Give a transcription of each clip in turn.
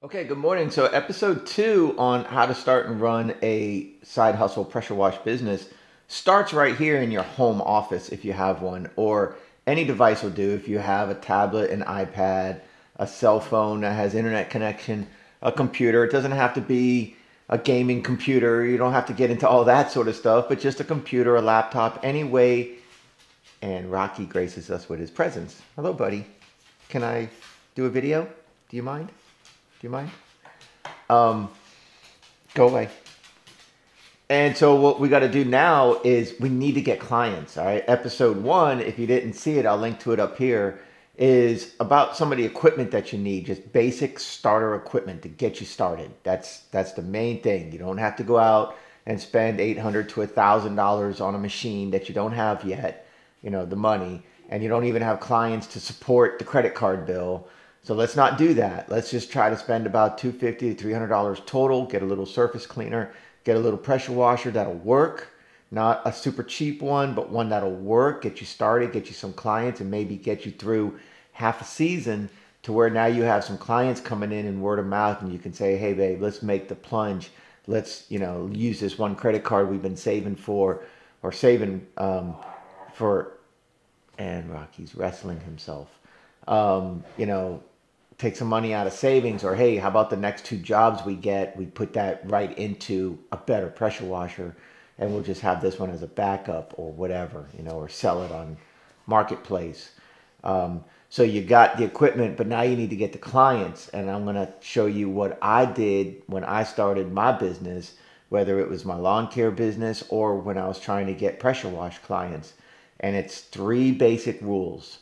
Okay, good morning. So, episode 2 on how to start and run a side hustle pressure wash business starts right here in your home office if you have one, or any device will do if you have a tablet, an iPad, a cell phone that has internet connection, a computer. It doesn't have to be a gaming computer, you don't have to get into all that sort of stuff, but just a computer, a laptop, any way. And Rocky graces us with his presence. Hello, buddy. Can I do a video? Do you mind? Do you mind? Um, Go away. And so what we got to do now is we need to get clients. All right. Episode 1, if you didn't see it, I'll link to it up here, is about some of the equipment that you need, just basic starter equipment to get you started. That's the main thing. You don't have to go out and spend $800 to $1,000 on a machine that you don't have yet, the money, and you don't even have clients to support the credit card bill. So let's not do that. Let's just try to spend about $250 to $300 total, get a little surface cleaner, get a little pressure washer that'll work, not a super cheap one, but one that'll work, get you started, get you some clients, and maybe get you through half a season to where now you have some clients coming in and word of mouth, and you can say, hey, babe, let's make the plunge. Let's, use this one credit card we've been saving for, or saving for, and Rocky's wrestling himself. Um, you know, take some money out of savings, or hey, how about the next 2 jobs we get, we put that right into a better pressure washer, and we'll just have this one as a backup or whatever, or sell it on marketplace. So you got the equipment, but now you need to get the clients, and I'm going to show you what I did when I started my business, whether it was my lawn care business or when I was trying to get pressure wash clients. And it's 3 basic rules.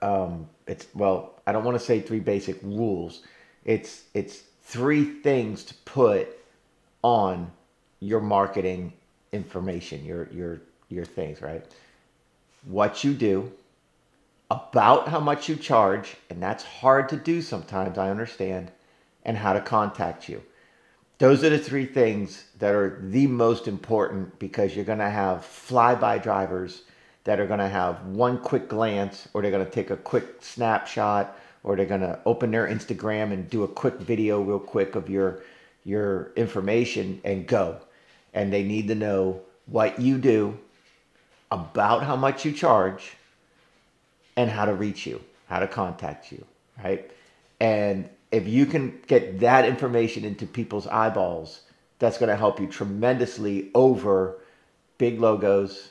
I don't want to say 3 basic rules. It's 3 things to put on your marketing information, your things, right? What you do, about how much you charge, and that's hard to do sometimes, I understand, and how to contact you. Those are the 3 things that are the most important, because you're going to have flyby drivers that are going to have one quick glance, or they're going to take a quick snapshot, or they're going to open their Instagram and do a quick video real quick of your information and go. And they need to know what you do, about how much you charge, and how to reach you, how to contact you, right? And if you can get that information into people's eyeballs, that's going to help you tremendously over big logos,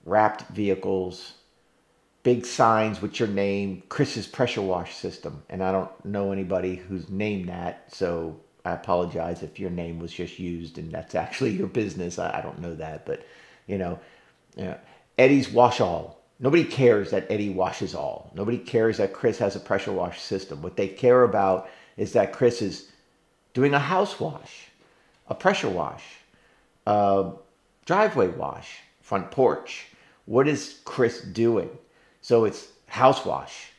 wrapped vehicles, big signs with your name, Chris's Pressure Wash System. And I don't know anybody who's named that, so I apologize if your name was just used and that's actually your business. I don't know that, but you know, yeah. Eddie's Wash All. Nobody cares that Eddie washes all. Nobody cares that Chris has a pressure wash system. What they care about is that Chris is doing a house wash, a pressure wash, a driveway wash, front porch. What is Chris doing? So it's house wash.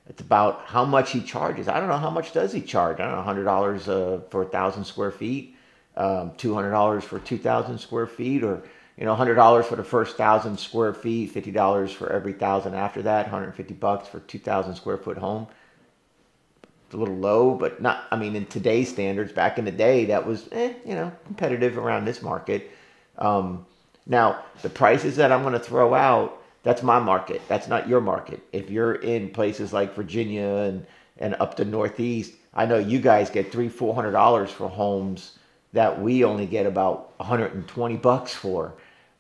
It's about how much he charges. I don't know, how much does he charge? I don't know, $100 for 1,000 square feet, $200 for 2,000 square feet, or $100 for the first 1,000 square feet, $50 for every 1,000 after that, $150 for 2,000 square foot home. It's a little low, but not. I mean, in today's standards, back in the day, that was competitive around this market. Now, the prices that I'm going to throw out, that's my market. That's not your market. If you're in places like Virginia and up the Northeast, I know you guys get $300-400 for homes that we only get about $120 for.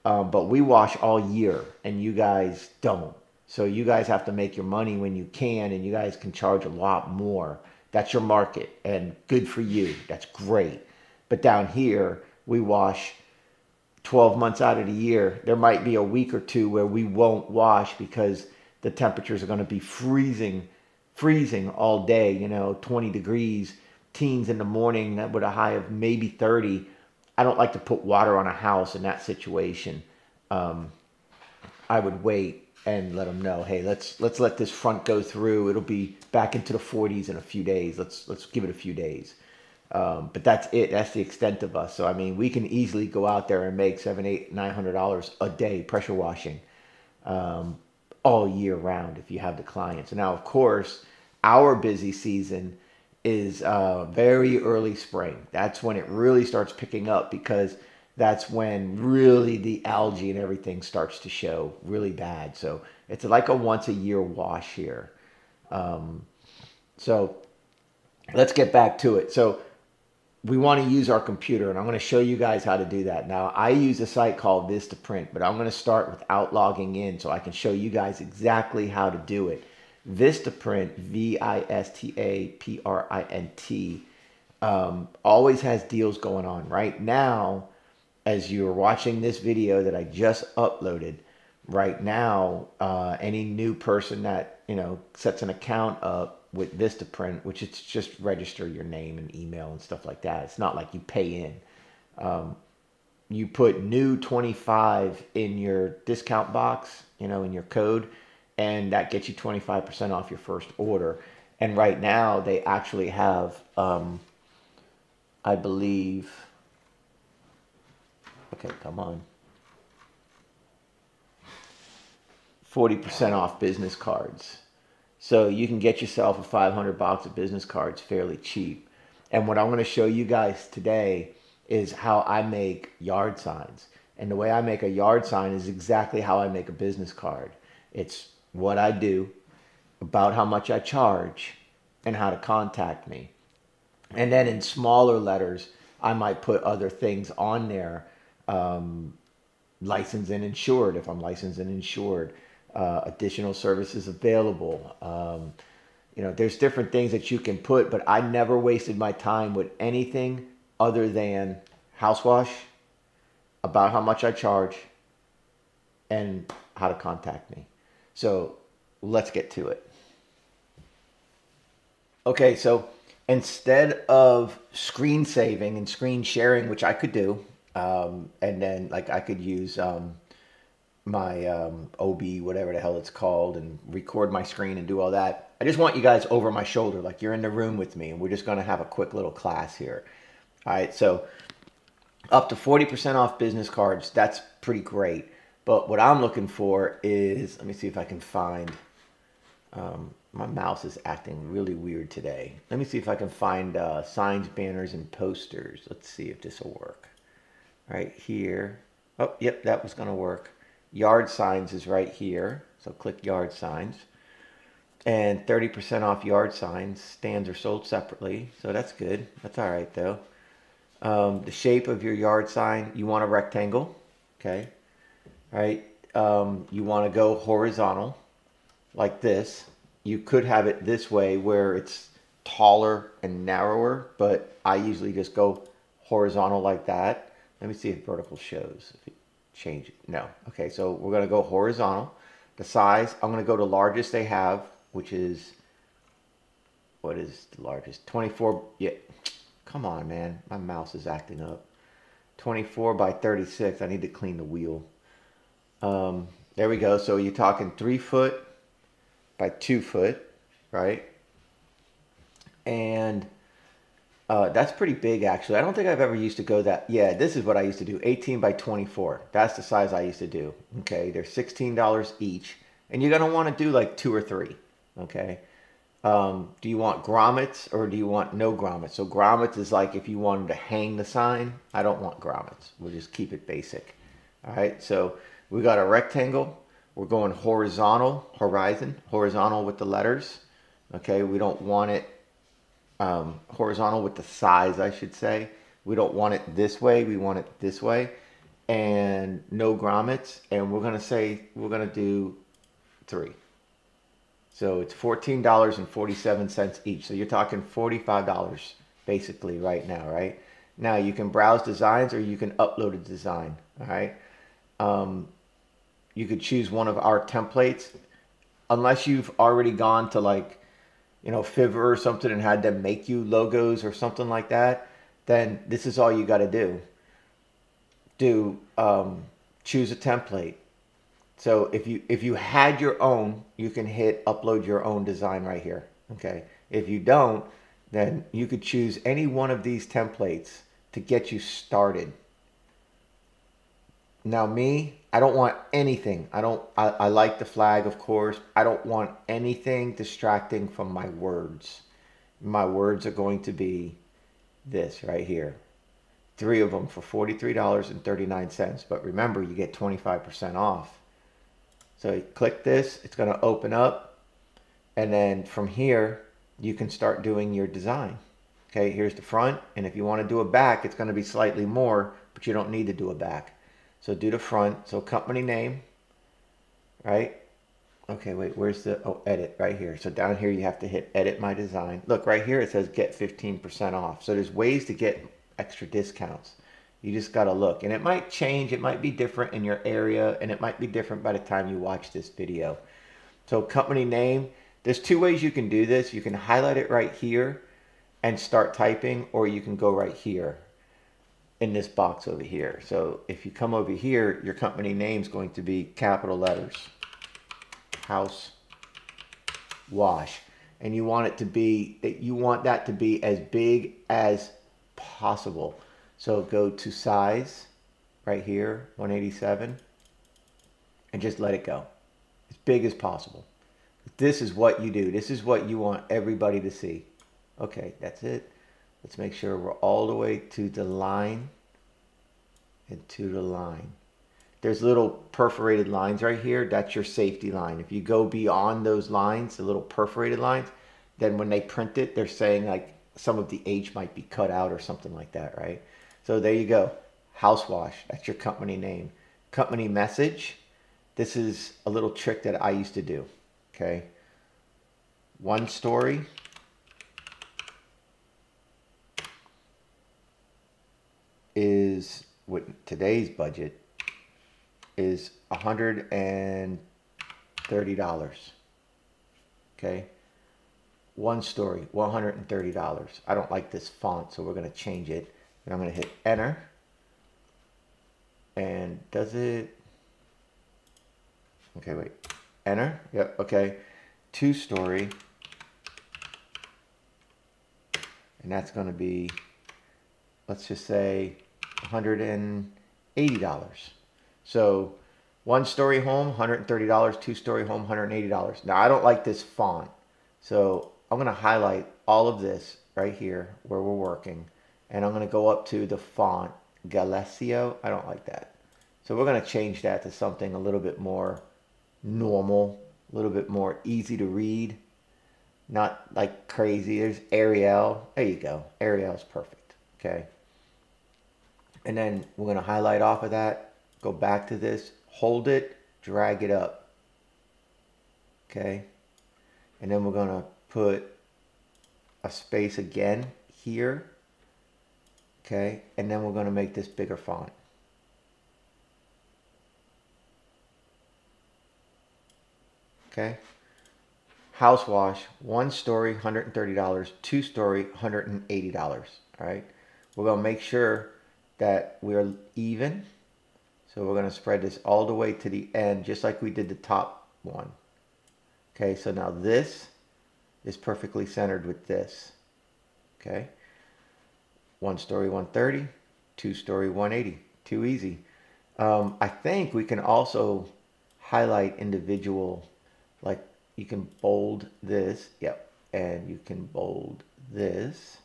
But we wash all year, and you guys don't. So you guys have to make your money when you can, and you guys can charge a lot more. That's your market, and good for you. That's great. But down here, we wash 12 months out of the year. There might be a week or two where we won't wash because the temperatures are going to be freezing all day, 20 degrees, teens in the morning with a high of maybe 30. I don't like to put water on a house in that situation. I would wait and let them know, hey, let's let this front go through. It'll be back into the 40s in a few days. Let's give it a few days. But that's it. That's the extent of us. So I mean, we can easily go out there and make $700, $800, $900 a day pressure washing, all year round if you have the clients. And now, of course, our busy season is very early spring. That's when it really starts picking up, because that's when really the algae and everything starts to show really bad. So it's like a once a year wash here. So let's get back to it. So we want to use our computer, and I'm going to show you guys how to do that. Now, I use a site called Vistaprint, but I'm going to start without logging in so I can show you guys exactly how to do it. Vistaprint, Vistaprint, always has deals going on. Right now, as you're watching this video that I just uploaded, right now, any new person that, sets an account up with Vistaprint, which it's just register your name and email and stuff like that. It's not like you pay in. You put new 25 in your discount box, in your code, and that gets you 25% off your first order. And right now they actually have, I believe, okay, come on, 40% off business cards. So you can get yourself a 500 box of business cards fairly cheap. And what I'm going to show you guys today is how I make yard signs. And the way I make a yard sign is exactly how I make a business card. It's what I do, about how much I charge, and how to contact me. And then in smaller letters, I might put other things on there. Licensed and insured, if I'm licensed and insured. Additional services available. There's different things that you can put, but I never wasted my time with anything other than house wash, about how much I charge, and how to contact me. So let's get to it. Okay, so instead of screen saving and screen sharing, which I could do, and then I could use my OB, whatever the hell it's called, and record my screen and do all that. I just want you guys over my shoulder, like you're in the room with me, and we're just going to have a quick little class here. All right, so up to 40% off business cards, that's pretty great. But what I'm looking for is, let me see if I can find, my mouse is acting really weird today. Let me see if I can find signs, banners, and posters. Let's see if this will work. Right here. Oh, yep, that was going to work. Yard signs is right here. So click yard signs. And 30% off yard signs. Stands are sold separately. So that's good. That's all right, though. The shape of your yard sign, you want a rectangle. Okay. Right. You want to go horizontal like this. You could have it this way where it's taller and narrower, but I usually just go horizontal like that. Let me see if vertical shows. If it change it. No. Okay, so we're going to go horizontal. The size, I'm going to go to largest they have, which is, what is the largest? 24. Yeah. Come on, man. My mouse is acting up. 24 by 36. I need to clean the wheel. There we go. So you're talking 3 foot by 2 foot, right? And that's pretty big, actually. I don't think I've ever used to go that. Yeah, this is what I used to do. 18 by 24. That's the size I used to do. Okay, they're $16 each. And you're going to want to do like 2 or 3. Okay. Do you want grommets or do you want no grommets? So grommets is like if you wanted to hang the sign. I don't want grommets. We'll just keep it basic. All right, so we got a rectangle. We're going horizontal with the letters. Okay, we don't want it horizontal with the size, I should say. We don't want it this way. We want it this way. And no grommets. And we're going to say we're going to do 3. So it's $14.47 each. So you're talking $45 basically right now, right? Now you can browse designs or you can upload a design, all right? You could choose one of our templates. Unless you've already gone to Fiverr or something and had them make you logos or something like that, then this is all you got to do. Choose a template. So if you had your own, you can hit upload your own design right here. Okay. If you don't, then you could choose any one of these templates to get you started. Now me, I don't want anything. I like the flag, of course. I don't want anything distracting from my words. My words are going to be this right here. 3 of them for $43.39. But remember, you get 25% off. So you click this, it's going to open up. And then from here, you can start doing your design. Okay, here's the front. And if you want to do a back, it's going to be slightly more, but you don't need to do a back. So do the front. So company name, right? Okay, wait, where's the, oh, edit right here. So down here, you have to hit edit my design. Look, right here, it says get 15% off. So there's ways to get extra discounts. You just got to look. And it might change. It might be different in your area, and it might be different by the time you watch this video. So company name, there's 2 ways you can do this. You can highlight it right here and start typing, or you can go right here in this box over here. So if you come over here, your company name is going to be capital letters. House Wash, and you want it to be that to be as big as possible. So go to size right here, 187, and just let it go as big as possible. This is what you do. This is what you want everybody to see. Okay, that's it. Let's make sure we're all the way to the line and to the line. There's little perforated lines right here. That's your safety line. If you go beyond those lines, the little perforated lines, then when they print it, they're saying like some of the H might be cut out or something like that, right? So there you go. House Wash. That's your company name. Company message. This is a little trick that I used to do. Okay. 1 story. Is with today's budget is $130. Okay. 1 story, $130. I don't like this font, so we're going to change it. And I'm going to hit enter. And does it? Okay, wait. Enter. Yep. Okay. 2 story. And that's going to be, let's just say, $180. So 1 story home, $130, 2 story home, $180. Now I don't like this font. So I'm going to highlight all of this right here where we're working. And I'm going to go up to the font Galacio. I don't like that. So we're going to change that to something a little bit more normal, a little bit more easy to read. Not like crazy. There's Arial. There you go. Arial's perfect. Okay. And then we're going to highlight off of that. Go back to this. Hold it. Drag it up. Okay. And then we're going to put a space again here. Okay. And then we're going to make this bigger font. Okay. House Wash, 1 story, $130, 2 story, $180. All right. We're going to make sure that we're even. So we're going to spread this all the way to the end, just like we did the top one. Okay. So now this is perfectly centered with this. Okay. 1 story, 130, 2 story, 180. Too easy. I think we can also highlight individual, like, you can bold this, yep, and you can bold this,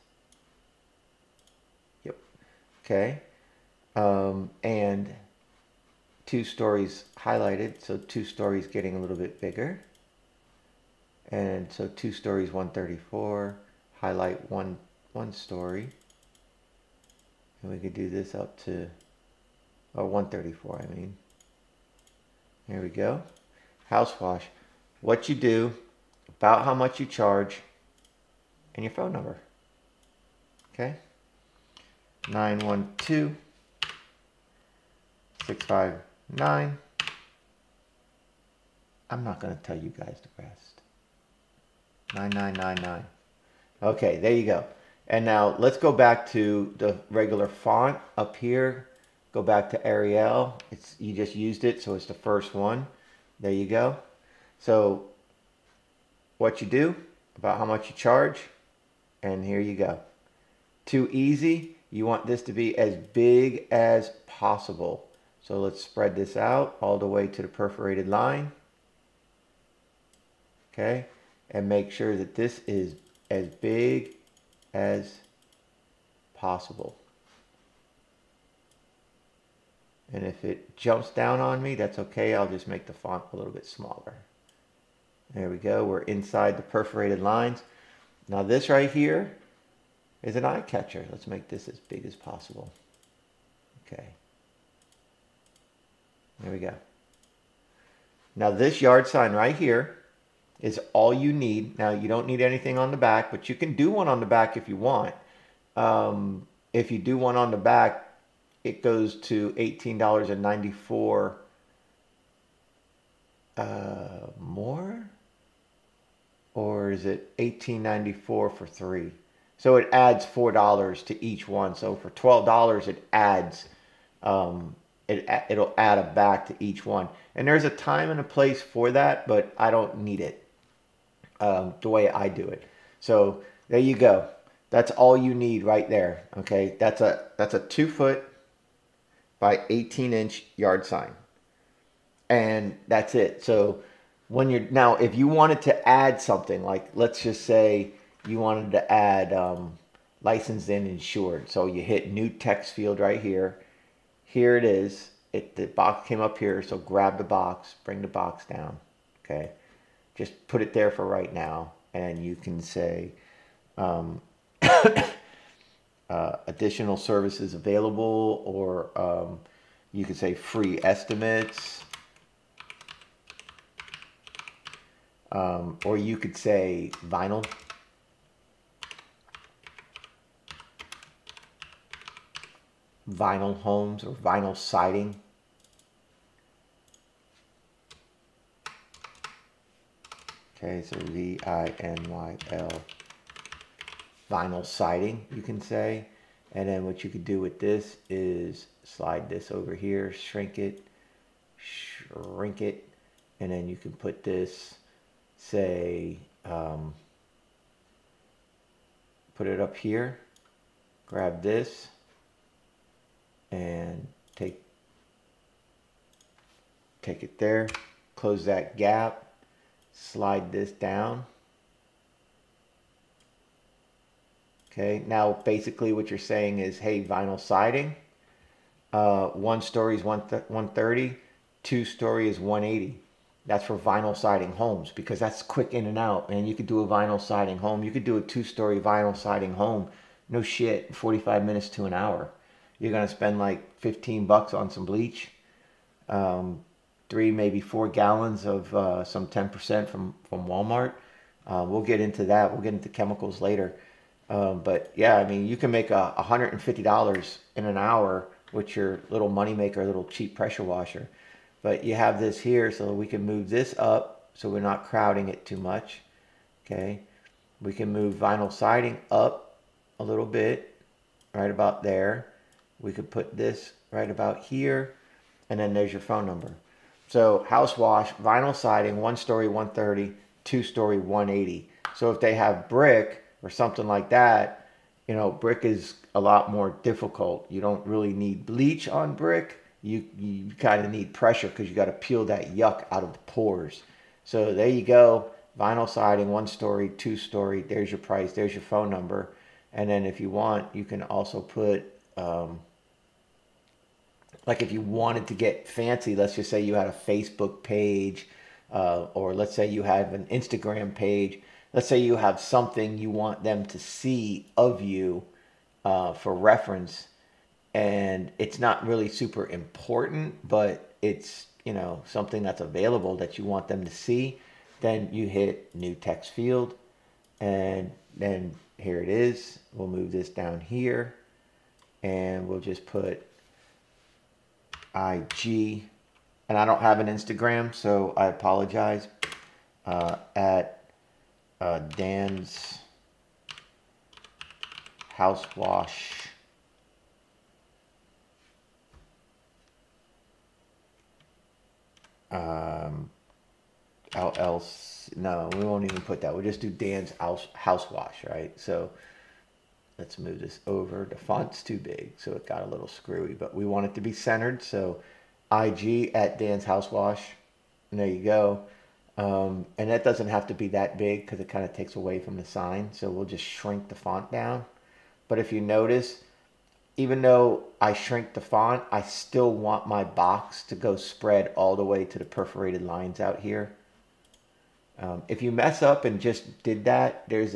yep, okay, and 2 stories highlighted, so 2 stories getting a little bit bigger, and so 2 stories, 134, highlight one story, and we could do this up to, or 134, I mean, here we go. House Wash. What you do, about how much you charge, and your phone number. Okay? 912-659. I'm not going to tell you guys the rest. 9999. Okay, there you go. And now let's go back to the regular font up here. Go back to Arial. You just used it, so it's the first one. There you go. So what you do, about how much you charge, and here you go. Too easy. You want this to be as big as possible. So let's spread this out all the way to the perforated line. Okay. And make sure that this is as big as possible. And if it jumps down on me, that's okay. I'll just make the font a little bit smaller. There we go. We're inside the perforated lines. Now this right here is an eye catcher. Let's make this as big as possible. Okay. There we go. Now this yard sign right here is all you need. Now you don't need anything on the back, but you can do one on the back if you want. If you do one on the back, it goes to $18.94 more, or is it $18.94 for 3? So it adds $4 to each one. So for $12, it adds it'll add a back to each one. And there's a time and a place for that, but I don't need it the way I do it. So there you go. That's all you need right there. Okay, that's a 2 foot by 18-inch yard sign, and that's it. So when you're now, if you wanted to add something, like let's just say you wanted to add licensed and insured, so you hit new text field right here. Here it is. The box came up here, so grab the box, bring the box down. Okay, just put it there for right now, and you can say additional services available, or you could say free estimates, or you could say vinyl. Vinyl homes or vinyl siding. Okay, so VINYL. Vinyl siding, you can say. And then what you could do with this is slide this over here, shrink it, and then you can put this, say, put it up here, grab this, and take it there, close that gap, slide this down. Okay, now basically what you're saying is, hey, vinyl siding, 1 story is 130, 2 story is 180. That's for vinyl siding homes, because that's quick in and out. And you could do a vinyl siding home. You could do a 2-story vinyl siding home, no shit, 45 minutes to an hour. You're gonna spend like 15 bucks on some bleach, 3, maybe 4 gallons of some 10% from Walmart. We'll get into that. We'll get into chemicals later. But yeah, I mean, you can make $150 in an hour with your little money maker, little cheap pressure washer. But you have this here, so we can move this up so we're not crowding it too much. Okay, we can move vinyl siding up a little bit, right about there. We could put this right about here, and then there's your phone number. So house wash, vinyl siding, 1 story 130, 2 story 180. So if they have brick or something like that, you know, brick is a lot more difficult. You don't really need bleach on brick. You kind of need pressure, because you got to peel that yuck out of the pores. So there you go. Vinyl siding, 1 story, 2 story. There's your price. There's your phone number. And then if you want, you can also put, like if you wanted to get fancy, let's just say you had a Facebook page, or let's say you have an Instagram page. Let's say you have something you want them to see of you for reference, and it's not really super important, but it's, you know, something that's available that you want them to see. Then you hit new text field, and then here it is. We'll move this down here, and we'll just put IG, and I don't have an Instagram, so I apologize, at Dan's House Wash LLC. No, we won't even put that. We'll just do Dan's House Wash, right? So let's move this over. The font's too big, so it got a little screwy, but we want it to be centered. So IG at Dan's House Wash, and there you go. And that doesn't have to be that big because it kind of takes away from the sign. So we'll just shrink the font down. But if you notice, even though I shrink the font, I still want my box to go spread all the way to the perforated lines out here. If you mess up and just did that, there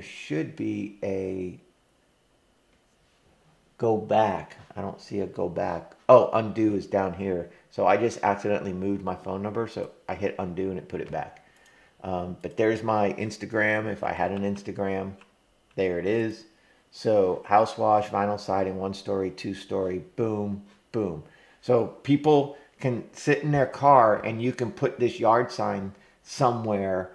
should be a go back. I don't see a go back. Oh, undo is down here. So I just accidentally moved my phone number. So I hit undo and it put it back. But there's my Instagram. If I had an Instagram, there it is. So house wash, vinyl siding, 1-story, 2-story, boom, boom. So people can sit in their car and you can put this yard sign somewhere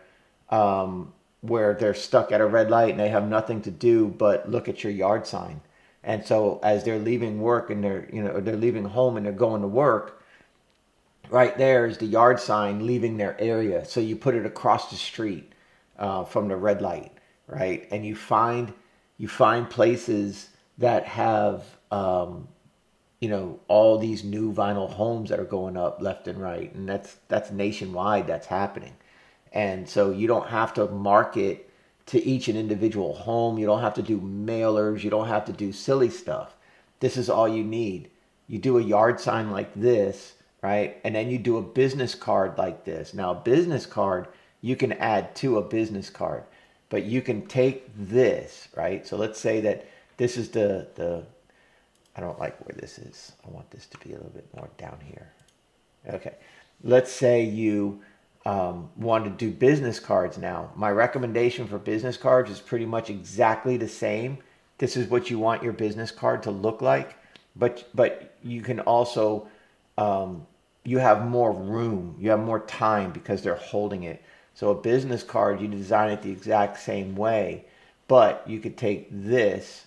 where they're stuck at a red light and they have nothing to do but look at your yard sign. And so as they're leaving work and they're leaving home and they're going to work, right there is the yard sign leaving their area. So you put it across the street from the red light, right? And you find places that have all these new vinyl homes that are going up left and right, and that's nationwide. That's happening. And so you don't have to market to each and individual home. You don't have to do mailers. You don't have to do silly stuff. This is all you need. You do a yard sign like this, right? And then you do a business card like this. Now, a business card, you can add to a business card, but you can take this, right? So let's say that this is I don't like where this is. I want this to be a little bit more down here. Okay. Let's say you want to do business cards now. My recommendation for business cards is pretty much exactly the same. This is what you want your business card to look like, but you can also you have more room, you have more time because they're holding it. So a business card, you design it the exact same way, but you could take this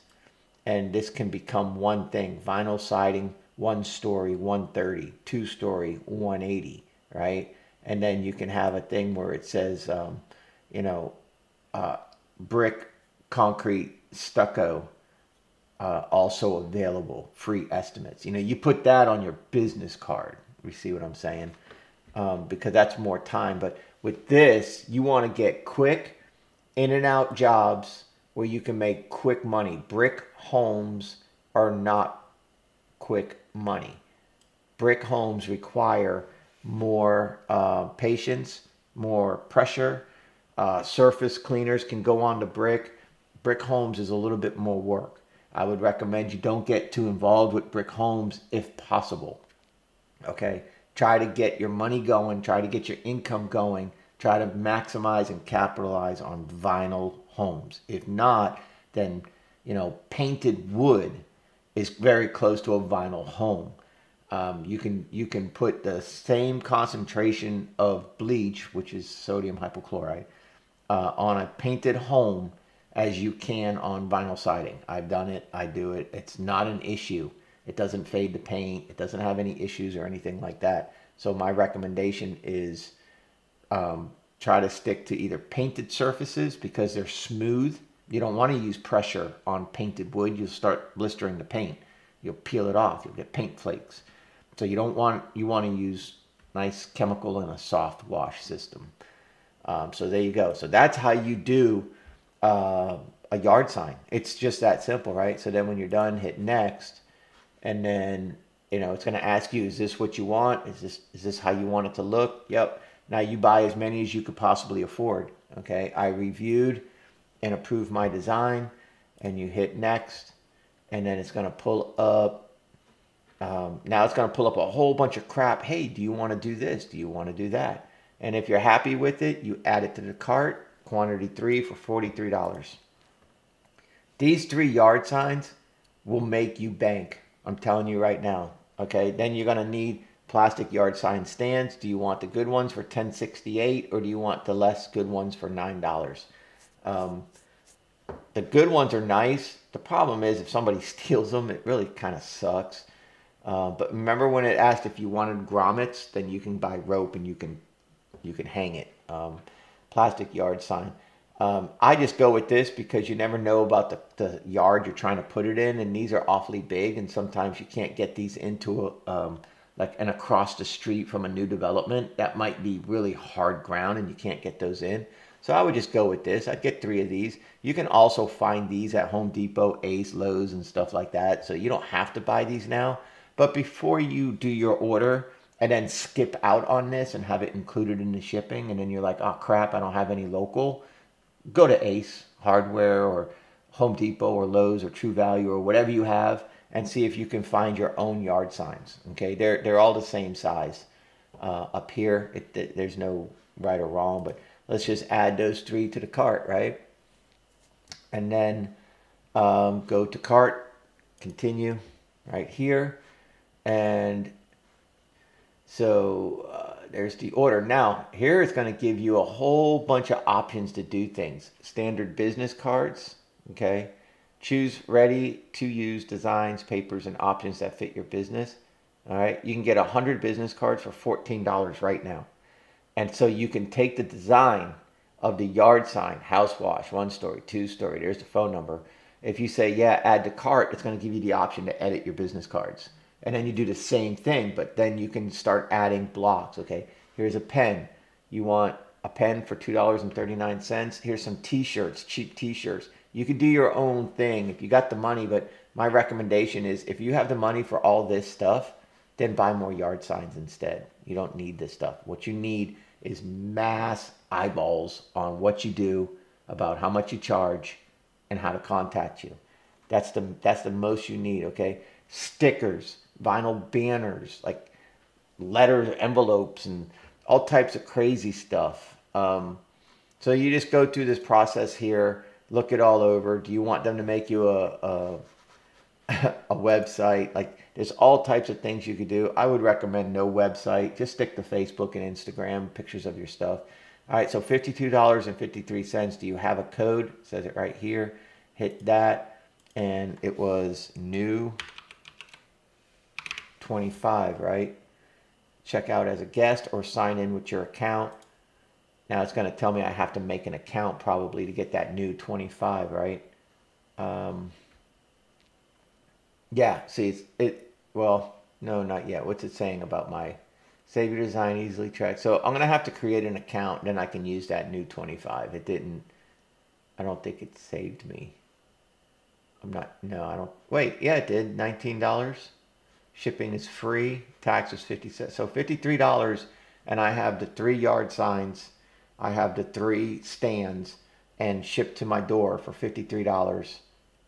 and this can become one thing: vinyl siding, 1-story, 130, 2-story, 180, right? And then you can have a thing where it says, brick, concrete, stucco, also available, free estimates. You put that on your business card. You see what I'm saying? Because that's more time. But with this, you want to get quick in and out jobs where you can make quick money. Brick homes are not quick money. Brick homes require more patience, more pressure. Surface cleaners can go on to brick. Brick homes is a little bit more work. I would recommend you don't get too involved with brick homes if possible. Okay? Try to get your money going. Try to get your income going. Try to maximize and capitalize on vinyl homes. If not, then, painted wood is very close to a vinyl home. You can put the same concentration of bleach, which is sodium hypochlorite, on a painted home as you can on vinyl siding. I've done it. I do it. It's not an issue. It doesn't fade the paint. It doesn't have any issues or anything like that. So my recommendation is try to stick to either painted surfaces because they're smooth. You don't want to use pressure on painted wood. You'll start blistering the paint. You'll peel it off. You'll get paint flakes. So you want to use nice chemical and a soft wash system. So there you go. So that's how you do a yard sign. It's just that simple, right? So then when you're done, hit next, and then it's going to ask you, is this what you want? Is this how you want it to look? Yep. Now you buy as many as you could possibly afford. Okay. I reviewed and approved my design, and you hit next, and then it's going to pull up. Now it's going to pull up a whole bunch of crap. Hey, do you want to do this? Do you want to do that? And if you're happy with it, you add it to the cart. Quantity 3 for $43. These 3 yard signs will make you bank. I'm telling you right now. Okay. Then you're going to need plastic yard sign stands. Do you want the good ones for $10.68 or do you want the less good ones for $9? The good ones are nice. The problem is if somebody steals them, it really kind of sucks. But remember when it asked if you wanted grommets, then you can buy rope and you can hang it. Plastic yard sign. I just go with this because you never know about the yard you're trying to put it in, and these are awfully big, and sometimes you can't get these into like and across the street from a new development, that might be really hard ground and you can't get those in. So I would just go with this. I'd get 3 of these. You can also find these at Home Depot, Ace, Lowe's, and stuff like that. So you don't have to buy these now. But before you do your order and then skip out on this and have it included in the shipping, and then you're like, oh crap, I don't have any local, go to Ace Hardware or Home Depot or Lowe's or True Value or whatever you have and see if you can find your own yard signs. Okay, they're all the same size. Up here, there's no right or wrong, but let's just add those 3 to the cart, right? And then go to cart, continue right here. And so there's the order. Now, here it's going to give you a whole bunch of options to do things. Standard business cards, okay? Choose ready to use designs, papers, and options that fit your business. All right, you can get 100 business cards for $14 right now. And so you can take the design of the yard sign, house wash, 1-story, 2-story, there's the phone number. If you say, yeah, add to cart, it's going to give you the option to edit your business cards. And then you do the same thing, but then you can start adding blocks. Okay, here's a pen. You want a pen for $2.39. Here's some t-shirts, cheap t-shirts. You could do your own thing if you got the money, but my recommendation is if you have the money for all this stuff, then buy more yard signs instead. You don't need this stuff. What you need is mass eyeballs on what you do, about how much you charge, and how to contact you. That's the most you need, okay? Stickers, vinyl banners, like letters, envelopes, and all types of crazy stuff. So you just go through this process here, look it all over. Do you want them to make you a website? Like there's all types of things you could do. I would recommend no website. Just stick to Facebook and Instagram, pictures of your stuff. All right, so $52.53. Do you have a code? It says it right here. Hit that, and it was new 25, right? Check out as a guest or sign in with your account. Now it's going to tell me I have to make an account probably to get that new 25, right? Yeah, see, well, no, not yet. What's it saying about my save your design, easily track? So I'm going to have to create an account, then I can use that new 25. It didn't, I don't think it saved me. I don't, wait, yeah, it did, $19. Shipping is free, tax was 50 cents. So $53, and I have the 3 yard signs, I have the 3 stands, and shipped to my door for $53.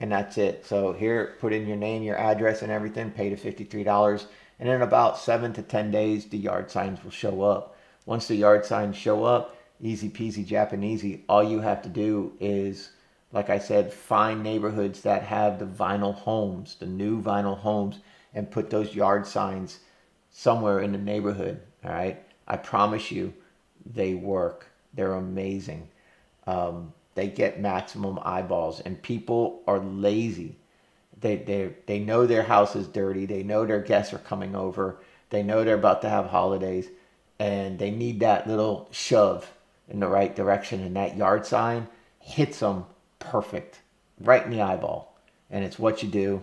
And that's it. So here, put in your name, your address, and everything, pay the $53. And in about 7 to 10 days, the yard signs will show up. Once the yard signs show up, easy peasy Japanesey, all you have to do is, like I said, find neighborhoods that have the vinyl homes, the new vinyl homes, and put those yard signs somewhere in the neighborhood, all right? I promise you, they work. They're amazing. They get maximum eyeballs, and people are lazy. They know their house is dirty. They know their guests are coming over. They know they're about to have holidays, and they need that little shove in the right direction, and that yard sign hits them perfect, right in the eyeball. And it's what you do.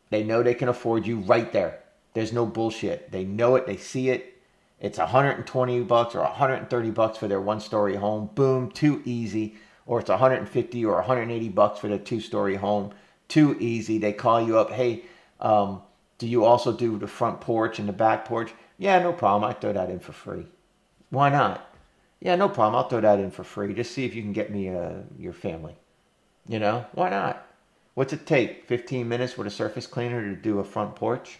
They know they can afford you right there. There's no bullshit. They know it. They see it. It's $120 or $130 for their 1-story home. Boom, too easy. Or it's $150 or $180 for their 2-story home. Too easy. They call you up. Hey, do you also do the front porch and the back porch? Yeah, no problem. I throw that in for free. Why not? Yeah, no problem. I'll throw that in for free. Just see if you can get me your family. You know, why not? What's it take? 15 minutes with a surface cleaner to do a front porch?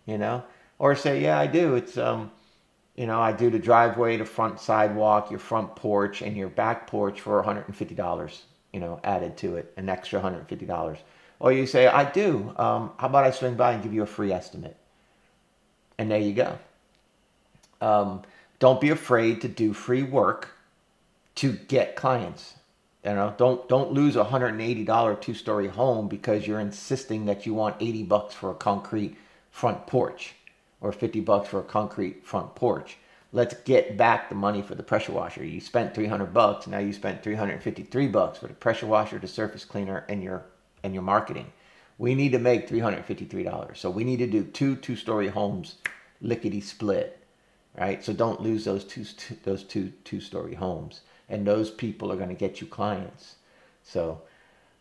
You know? Or say, yeah, I do. It's, I do the driveway, the front sidewalk, your front porch, and your back porch for $150, added to it, an extra $150. Or you say, I do. How about I swing by and give you a free estimate? And there you go. Don't be afraid to do free work to get clients. Don't lose a $180 2-story home because you're insisting that you want $80 for a concrete front porch or $50 for a concrete front porch. Let's get back the money for the pressure washer. You spent $300, now you spent $353 for the pressure washer, the surface cleaner, and your marketing. We need to make $353. So we need to do two-story homes, lickety split, right? So don't lose those two-story homes, and those people are going to get you clients. So,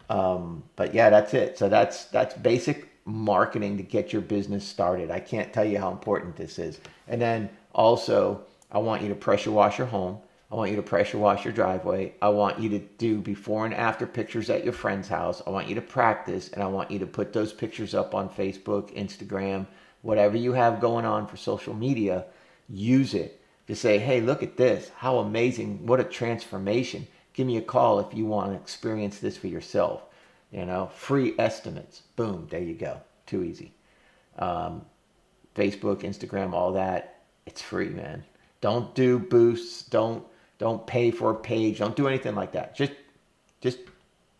but yeah, that's it. So that's basic marketing to get your business started. I can't tell you how important this is. And then also, I want you to pressure wash your home. I want you to pressure wash your driveway. I want you to do before and after pictures at your friend's house. I want you to practice, and I want you to put those pictures up on Facebook, Instagram, whatever you have going on for social media. Use it to say, hey, look at this. How amazing. What a transformation. Give me a call if you want to experience this for yourself. You know, free estimates. Boom, there you go. Too easy. Facebook, Instagram, all that. It's free, man. Don't do boosts. Don't pay for a page. Don't do anything like that. Just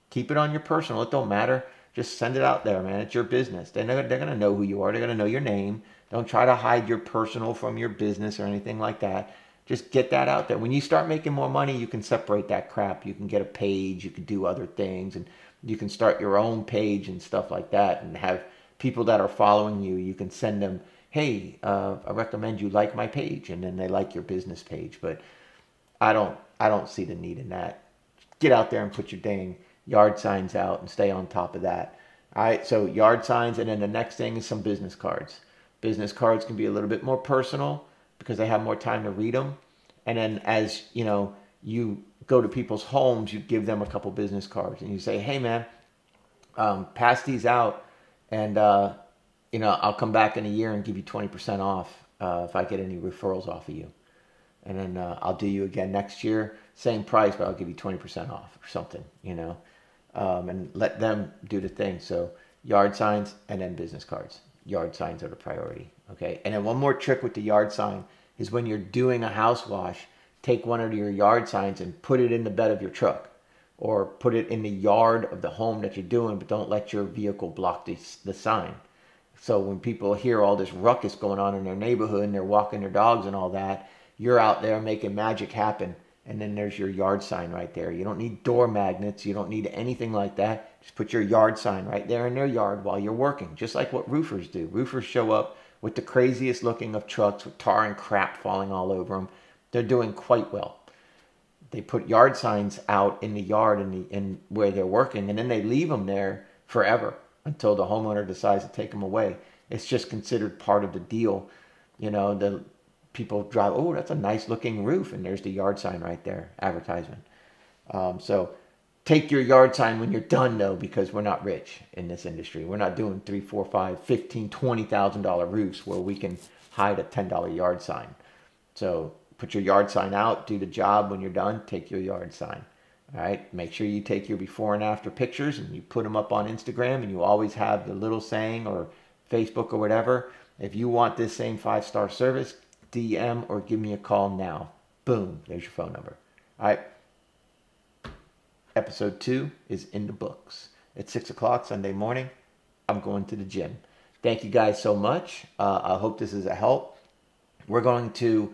keep it on your personal. It don't matter. Just send it out there, man. It's your business. They're gonna know who you are. They're gonna know your name. Don't try to hide your personal from your business or anything like that. Just get that out there. When you start making more money, you can separate that crap. You can get a page. You can do other things, and you can start your own page and stuff like that, and have people that are following you. You can send them, hey, I recommend you like my page, and then they like your business page. But I don't see the need in that. Get out there and put your dang yard signs out and stay on top of that. All right, so yard signs, and then the next thing is some business cards. Business cards can be a little bit more personal because they have more time to read them. And then as you know, you go to people's homes, you give them a couple business cards, and you say, hey man, pass these out, and you know, I'll come back in a year and give you 20% off if I get any referrals off of you. And then I'll do you again next year, same price, but I'll give you 20% off or something, you know, and let them do the thing. So yard signs and then business cards. Yard signs are the priority, okay? And then one more trick with the yard sign is when you're doing a house wash, take one of your yard signs and put it in the bed of your truck, or put it in the yard of the home that you're doing, but don't let your vehicle block the sign. So when people hear all this ruckus going on in their neighborhood and they're walking their dogs and all that, you're out there making magic happen. And then there's your yard sign right there. You don't need door magnets. You don't need anything like that. Just put your yard sign right there in their yard while you're working, just like what roofers do. Roofers show up with the craziest looking of trucks with tar and crap falling all over them. They're doing quite well. They put yard signs out in the yard in where they're working, and then they leave them there forever until the homeowner decides to take them away. It's just considered part of the deal. You know, the people drive, oh, that's a nice looking roof, and there's the yard sign right there, advertisement. So take your yard sign when you're done, though, because we're not rich in this industry. We're not doing $3, $4, $5, $15, $20,000 roofs where we can hide a $10 yard sign. So put your yard sign out, do the job. When you're done, take your yard sign. All right, make sure you take your before and after pictures and you put them up on Instagram, and you always have the little saying, or Facebook or whatever. If you want this same 5-star service, DM or give me a call now. Boom, there's your phone number. All right, episode 2 is in the books. It's 6 o'clock Sunday morning. I'm going to the gym. Thank you guys so much. I hope this is a help. We're going to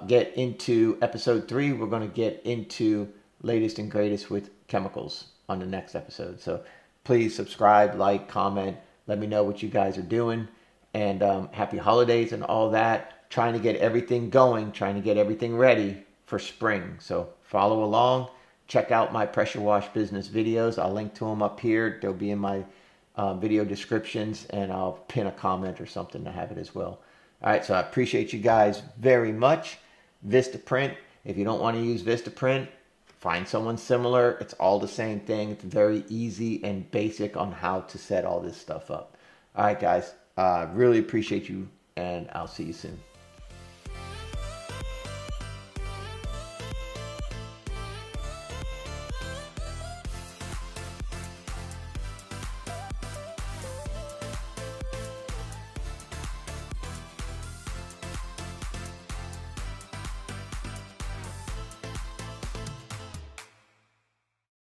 get into episode 3. We're going to get into latest and greatest with chemicals on the next episode. So please subscribe, like, comment. Let me know what you guys are doing. And happy holidays and all that. Trying to get everything going. Trying to get everything ready for spring. So follow along. Check out my pressure wash business videos. I'll link to them up here. They'll be in my video descriptions. And I'll pin a comment or something to have it as well. All right, so I appreciate you guys very much. Vistaprint. If you don't want to use Vistaprint, find someone similar. It's all the same thing. It's very easy and basic on how to set all this stuff up. All right, guys. Really appreciate you, and I'll see you soon.